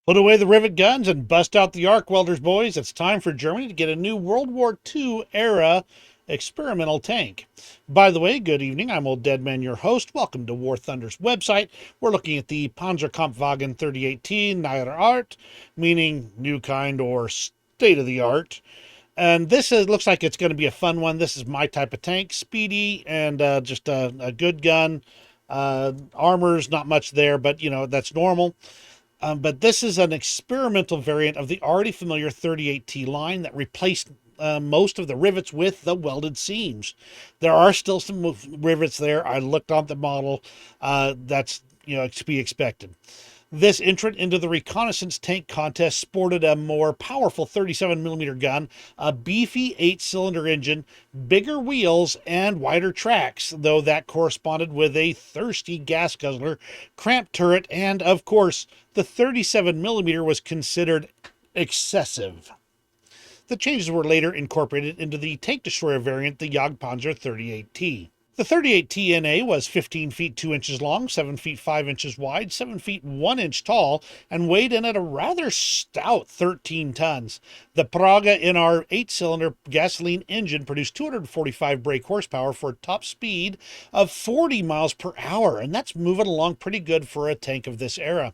Put away the rivet guns and bust out the arc welders, boys. It's time for Germany to get a new World War II era experimental tank. By the way, good evening. I'm Old Deadman, your host. Welcome to War Thunder's website. We're looking at the Panzer Kampfwagen 3018 neuer Art, meaning new kind or state of the art. And looks like it's going to be a fun one. This is my type of tank, speedy and just a good gun. Armor's not much there, but that's normal. But this is an experimental variant of the already familiar 38T line that replaced most of the rivets with the welded seams. There are still some rivets there. I looked on the model. That's to be expected. This entrant into the reconnaissance tank contest sported a more powerful 37mm gun, a beefy 8-cylinder engine, bigger wheels, and wider tracks, though that corresponded with a thirsty gas guzzler, cramped turret, and, of course, the 37mm was considered excessive. The changes were later incorporated into the tank destroyer variant, the Jagdpanzer 38T. The 38TNA was 15 feet 2 inches long, 7 feet 5 inches wide, 7 feet 1 inch tall, and weighed in at a rather stout 13 tons. The Praga in our 8-cylinder gasoline engine produced 245 brake horsepower for a top speed of 40 miles per hour, and that's moving along pretty good for a tank of this era.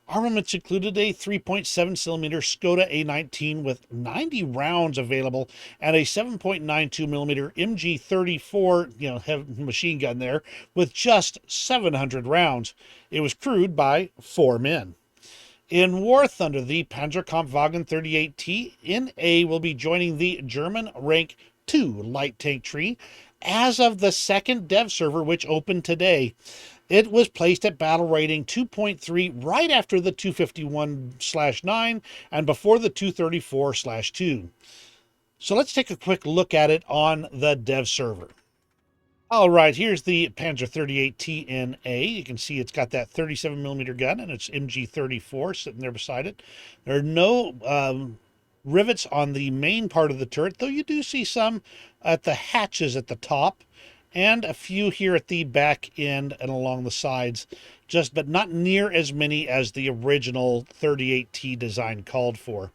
Armaments included a 3.7-cylinder Skoda A19 with 90 rounds available and a 7.92mm MG34, machine gun there with just 700 rounds. It was crewed by 4 men. In War Thunder, the Panzer Kampfwagen 38T in A will be joining the German Rank 2 light tank tree as of the second dev server, which opened today. It was placed at battle rating 2.3 right after the 251/9 and before the 234/2. So let's take a quick look at it on the dev server. All right, here's the Panzer 38TNA. You can see it's got that 37mm gun and it's MG34 sitting there beside it. There are no rivets on the main part of the turret, though you do see some at the hatches at the top and a few here at the back end and along the sides, but not near as many as the original 38T design called for.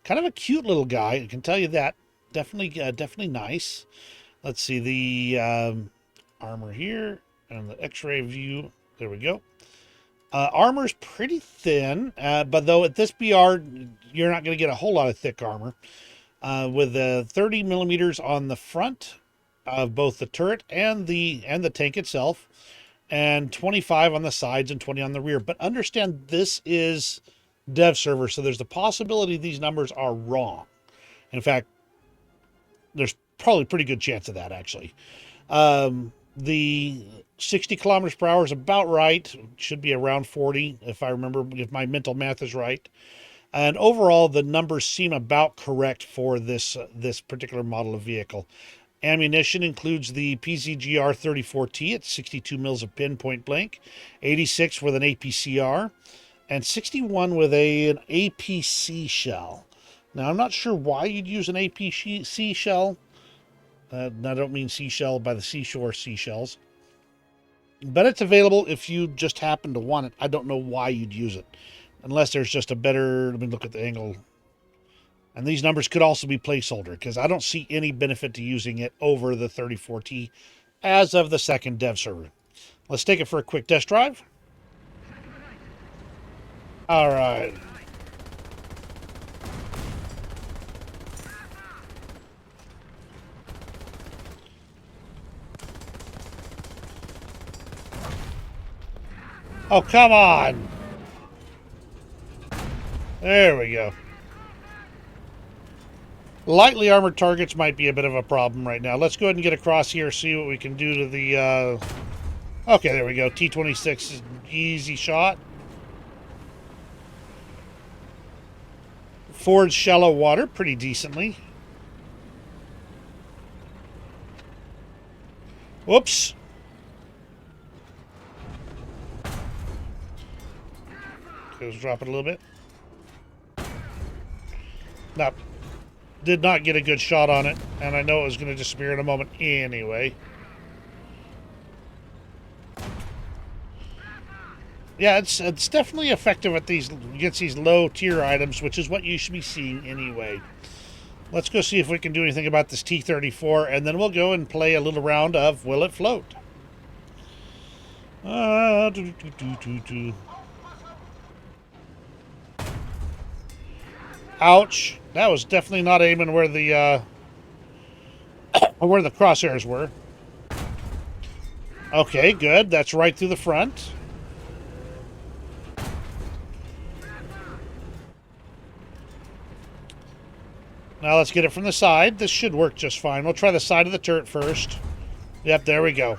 Kind of a cute little guy, I can tell you that. Definitely nice. Let's see the armor here and the X-ray view. There we go. Armor's pretty thin, but though at this BR, you're not going to get a whole lot of thick armor. With the 30mm on the front of both the turret and the tank itself, and 25 on the sides and 20 on the rear. But understand, this is dev server, so there's the possibility these numbers are wrong. In fact, there's probably a pretty good chance of that, actually. The 60 kilometers per hour is about right. Should be around 40, if I remember, if my mental math is right. And overall, the numbers seem about correct for this particular model of vehicle. Ammunition includes the Pz.Kpfw 34T at 62 mils of pinpoint blank, 86 with an APCR, and 61 with an APC shell. Now, I'm not sure why you'd use an APC shell. I don't mean seashell by the seashore seashells. But it's available if you just happen to want it. I don't know why you'd use it. Unless there's just a better... Let me look at the angle. And these numbers could also be placeholder, because I don't see any benefit to using it over the 34T as of the second dev server. Let's take it for a quick test drive. All right. Oh, come on. There we go. Lightly armored targets might be a bit of a problem right now. Let's go ahead and get across here, see what we can do to the... Okay, there we go. T-26 is an easy shot. Fords shallow water pretty decently. Whoops. Okay, let's drop it a little bit. Nope. Did not get a good shot on it, and I know it was going to disappear in a moment anyway. Yeah, it's definitely effective at these against these low tier items, which is what you should be seeing anyway. Let's go see if we can do anything about this T-34, and then we'll go and play a little round of Will It Float? Ouch. That was definitely not aiming where the crosshairs were. Okay, good. That's right through the front. Now let's get it from the side. This should work just fine. We'll try the side of the turret first. Yep, there we go.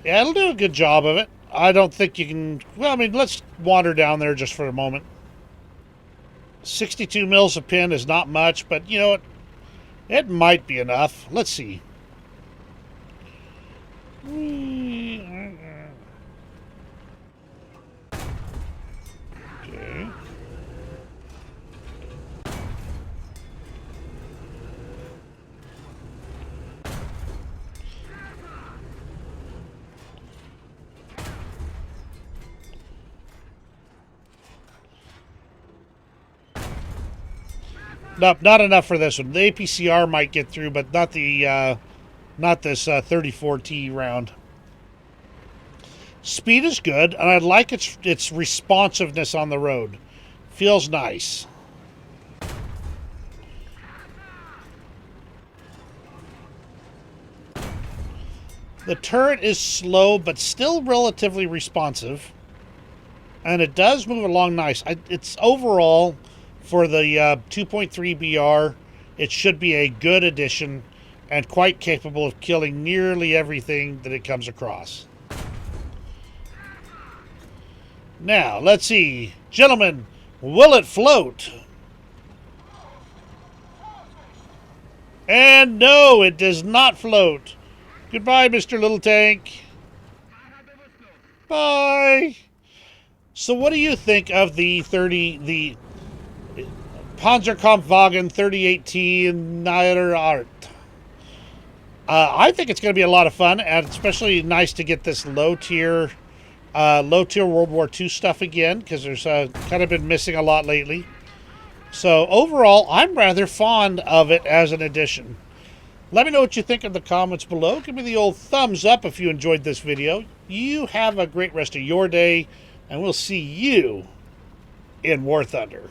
Yeah, it'll do a good job of it. I don't think you can... Well, I mean, let's wander down there just for a moment. 62 mils a pin is not much, but you know what? It might be enough. Let's see. Okay. Nope, not enough for this one. The APCR might get through, but not the not this 34T round. Speed is good, and I like its responsiveness on the road. Feels nice. The turret is slow, but still relatively responsive. And it does move along nice. It's overall, for the 2.3 BR, it should be a good addition and quite capable of killing nearly everything that it comes across. Now, let's see. Gentlemen, will it float? And no, it does not float. Goodbye, Mr. Little Tank. Bye. So what do you think of the Panzer Kampfwagen 38T neuer art? I think it's going to be a lot of fun, and especially nice to get this low-tier World War II stuff again, because there's kind of been missing a lot lately. So overall, I'm rather fond of it as an addition. Let me know what you think in the comments below. Give me the old thumbs up if you enjoyed this video. You have a great rest of your day, and we'll see you in War Thunder.